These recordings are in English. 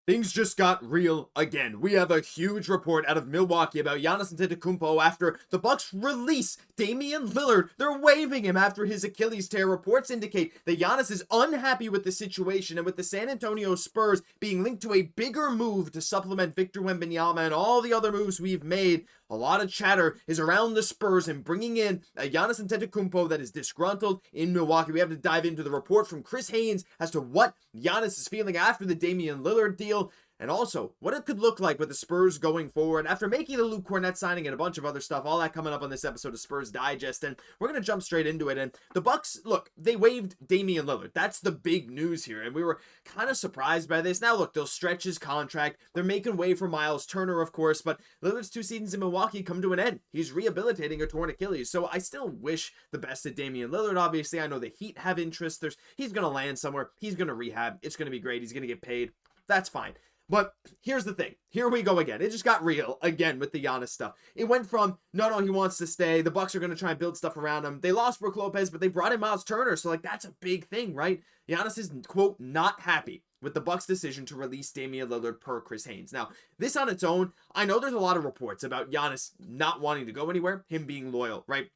Things just got real again. We have a huge report out of Milwaukee about Giannis Antetokounmpo after the Bucks release Damian Lillard. They're waiving him after his Achilles tear. Reports indicate that Giannis is unhappy with the situation, and with the San Antonio Spurs being linked to a bigger move to supplement Victor Wembanyama and all the other moves we've made, a lot of chatter is around the Spurs and bringing in a Giannis Antetokounmpo that is disgruntled in Milwaukee. We have to dive into the report from Chris Haynes as to what Giannis is feeling after the Damian Lillard deal, and also what it could look like with the Spurs going forward after making the Luke Cornett signing and a bunch of other stuff. All that coming up on this episode of Spurs Digest, and we're going to jump straight into it. And the Bucks, look, they waived Damian Lillard. That's the big news here, and we were kind of surprised by this. Now, look, they'll stretch his contract. They're making way for Miles Turner, of course, but Lillard's 2 seasons in Milwaukee come to an end. He's rehabilitating a torn Achilles, so I still wish the best of Damian Lillard. Obviously, I know the Heat have interest. He's going to land somewhere. He's going to rehab. It's going to be great. He's going to get paid. That's fine. But here's the thing. Here we go again. It just got real again with the Giannis stuff. It went from, no, he wants to stay. The Bucks are going to try and build stuff around him. They lost Brook Lopez, but they brought in Miles Turner. So, that's a big thing, right? Giannis is, quote, not happy with the Bucks' decision to release Damian Lillard per Chris Haynes. Now, this on its own, I know there's a lot of reports about Giannis not wanting to go anywhere, him being loyal, right?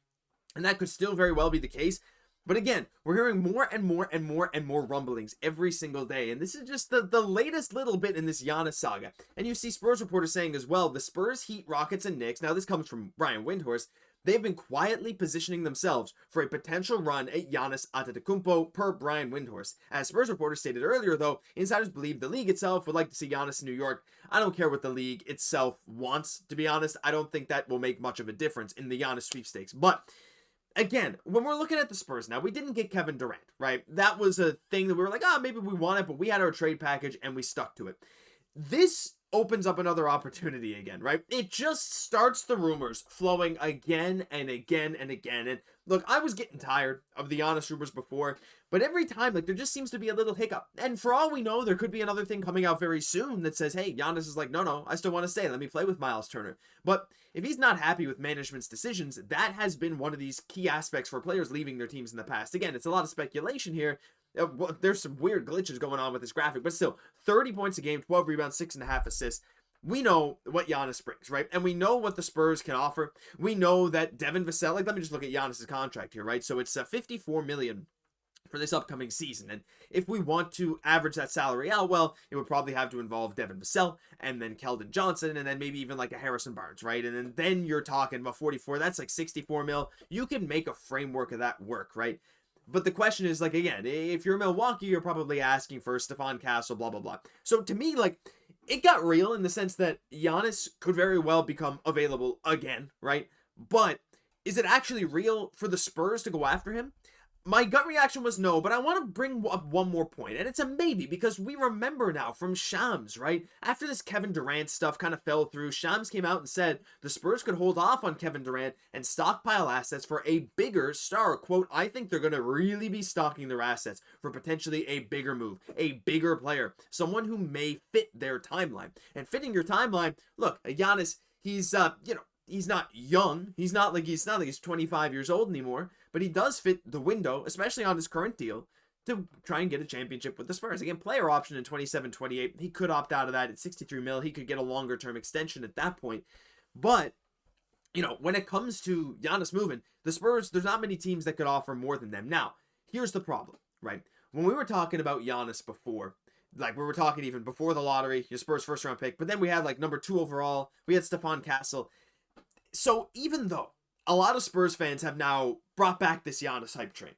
And that could still very well be the case. But again, we're hearing more and more rumblings every single day. And this is just the latest little bit in this Giannis saga. And you see Spurs reporters saying as well, the Spurs, Heat, Rockets, and Knicks, now this comes from Brian Windhorst, they've been quietly positioning themselves for a potential run at Giannis Antetokounmpo per Brian Windhorst. As Spurs reporters stated earlier, though, insiders believe the league itself would like to see Giannis in New York. I don't care what the league itself wants, to be honest. I don't think that will make much of a difference in the Giannis sweepstakes. But again, when we're looking at the Spurs now, we didn't get Kevin Durant, right? That was a thing that we were like, maybe we want it, but we had our trade package and we stuck to it. This opens up another opportunity again, right? It just starts the rumors flowing again and again and again. And look, I was getting tired of the Giannis rumors before, but every time, there just seems to be a little hiccup. And for all we know, there could be another thing coming out very soon that says, hey, Giannis is like, no, I still want to stay. Let me play with Miles Turner. But if he's not happy with management's decisions, that has been one of these key aspects for players leaving their teams in the past. Again, it's a lot of speculation here. There's some weird glitches going on with this graphic, but still, 30 points a game, 12 rebounds, 6.5 assists. We know what Giannis brings, right? And we know what the Spurs can offer. We know that Devin Vassell, let me just look at Giannis' contract here, right? So it's $54 million for this upcoming season. And if we want to average that salary out, well, it would probably have to involve Devin Vassell and then Keldon Johnson and then maybe even like a Harrison Barnes, right? And then you're talking about 44. That's like 64 mil. You can make a framework of that work, right? But the question is, again, if you're Milwaukee, you're probably asking for Stephon Castle, blah, blah, blah. So to me, it got real in the sense that Giannis could very well become available again, right? But is it actually real for the Spurs to go after him? My gut reaction was no, but I want to bring up one more point, and it's a maybe, because we remember now from Shams, right? After this Kevin Durant stuff kind of fell through, Shams came out and said the Spurs could hold off on Kevin Durant and stockpile assets for a bigger star. Quote, I think they're going to really be stocking their assets for potentially a bigger move, a bigger player, someone who may fit their timeline. And fitting your timeline, look, Giannis, he's he's not young. He's not like he's 25 years old anymore, but he does fit the window, especially on his current deal, to try and get a championship with the Spurs. Again, player option in 27-28. He could opt out of that at 63 mil. He could get a longer term extension at that point. But, when it comes to Giannis moving, the Spurs, there's not many teams that could offer more than them. Now, here's the problem, right? When we were talking about Giannis before, we were talking even before the lottery, your Spurs first round pick, but then we had number 2 overall. We had Stephon Castle. So even though a lot of Spurs fans have now brought back this Giannis hype train,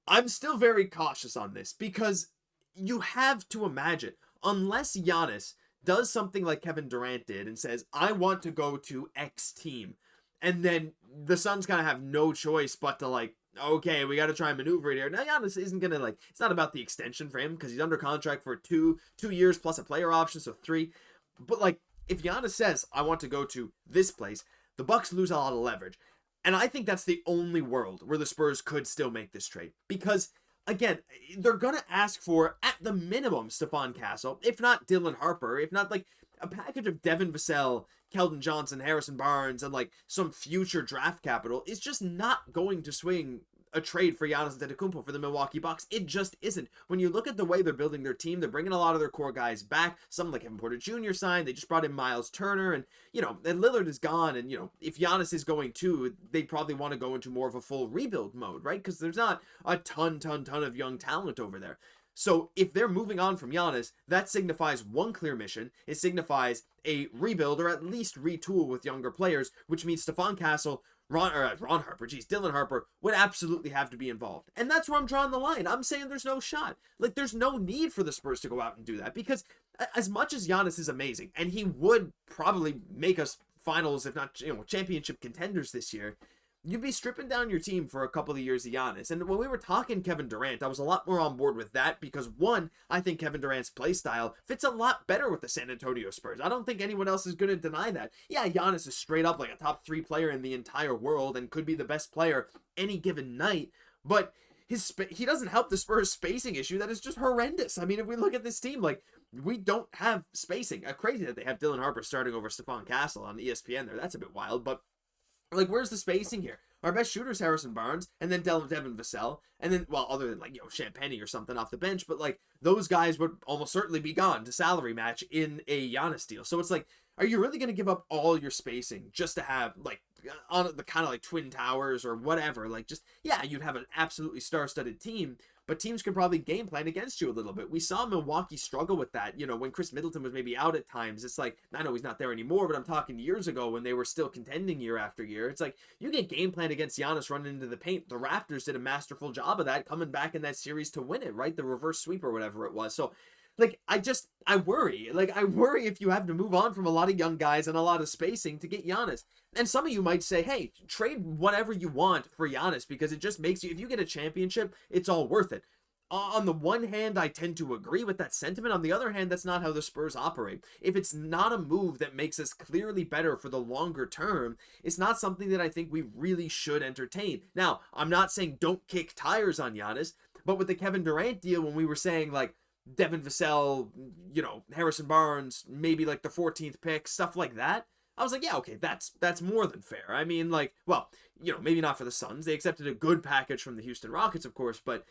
I'm still very cautious on this, because you have to imagine, unless Giannis does something like Kevin Durant did and says, I want to go to X team, and then the Suns kind of have no choice but to okay, we got to try and maneuver it here. Now, Giannis isn't going to it's not about the extension for him, because he's under contract for two years plus a player option, so 3. But if Giannis says, I want to go to this place, the Bucks lose a lot of leverage. And I think that's the only world where the Spurs could still make this trade. Because, again, they're going to ask for, at the minimum, Stephon Castle, if not Dylan Harper, if not, a package of Devin Vassell, Keldon Johnson, Harrison Barnes, and, some future draft capital is just not going to swing a trade for Giannis Antetokounmpo for the Milwaukee Bucks. It just isn't. When you look at the way they're building their team, they're bringing a lot of their core guys back. Some like Kevin Porter Jr. signed. They just brought in Miles Turner, and and Lillard is gone. And if Giannis is going too, they probably want to go into more of a full rebuild mode, right? Because there's not a ton of young talent over there. So if they're moving on from Giannis, that signifies one clear mission. It signifies a rebuild or at least retool with younger players, which means Stephon Castle, Dylan Harper would absolutely have to be involved. And that's where I'm drawing the line. I'm saying there's no shot. Like, there's no need for the Spurs to go out and do that, because as much as Giannis is amazing, and he would probably make us finals, if not, championship contenders this year, you'd be stripping down your team for a couple of years of Giannis. And when we were talking Kevin Durant, I was a lot more on board with that because, one, I think Kevin Durant's play style fits a lot better with the San Antonio Spurs. I don't think anyone else is going to deny that. Yeah, Giannis is straight up like a top 3 player in the entire world and could be the best player any given night, but he doesn't help the Spurs spacing issue that is just horrendous. I mean, if we look at this team, like, we don't have spacing. Crazy that they have Dylan Harper starting over Stephon Castle on ESPN there. That's a bit wild, but like, where's the spacing here? Our best shooter is Harrison Barnes, and then Devin Vassell, and then, well, other than, like, Champagnie or something off the bench, but, like, those guys would almost certainly be gone to salary match in a Giannis deal. So it's like, are you really going to give up all your spacing just to have, like, on the kind of, like, Twin Towers or whatever? Like, just, yeah, you'd have an absolutely star-studded team, but teams could probably game plan against you a little bit. We saw Milwaukee struggle with that, when Chris Middleton was maybe out at times. It's like, I know he's not there anymore, but I'm talking years ago when they were still contending year after year. It's like, you get game plan against Giannis running into the paint. The Raptors did a masterful job of that, coming back in that series to win it, right? The reverse sweep or whatever it was. So, like, I worry. Like, I worry if you have to move on from a lot of young guys and a lot of spacing to get Giannis. And some of you might say, hey, trade whatever you want for Giannis because it just makes you, if you get a championship, it's all worth it. On the one hand, I tend to agree with that sentiment. On the other hand, that's not how the Spurs operate. If it's not a move that makes us clearly better for the longer term, it's not something that I think we really should entertain. Now, I'm not saying don't kick tires on Giannis, but with the Kevin Durant deal, when we were saying, like, Devin Vassell, Harrison Barnes, maybe like the 14th pick, stuff like that, I was like, yeah, okay, that's more than fair. I mean, like, well, maybe not for the Suns. They accepted a good package from the Houston Rockets, of course, but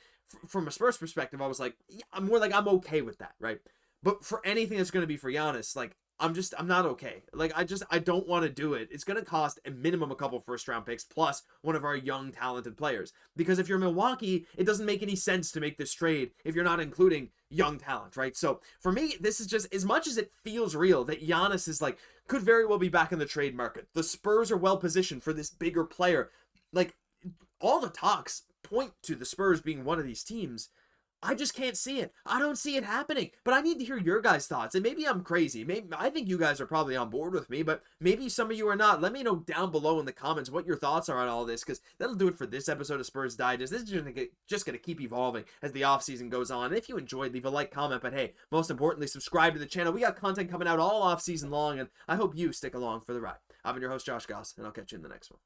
from a Spurs perspective, I was like, yeah, I'm okay with that, right? But for anything that's going to be for Giannis, like, I'm not okay. Like, I don't want to do it. It's going to cost a minimum a couple first round picks plus one of our young talented players. Because if you're Milwaukee, it doesn't make any sense to make this trade if you're not including young talent, right? So for me, this is just, as much as it feels real that Giannis is like, could very well be back in the trade market. The Spurs are well positioned for this bigger player. Like, all the talks point to the Spurs being one of these teams. I just can't see it. I don't see it happening. But I need to hear your guys' thoughts. And maybe I'm crazy. Maybe I think you guys are probably on board with me, but maybe some of you are not. Let me know down below in the comments what your thoughts are on all this, because that'll do it for this episode of Spurs Digest. This is just going to keep evolving as the offseason goes on. And if you enjoyed, leave a like, comment, but hey, most importantly, subscribe to the channel. We got content coming out all offseason long, and I hope you stick along for the ride. I've been your host, Josh Gosse, and I'll catch you in the next one.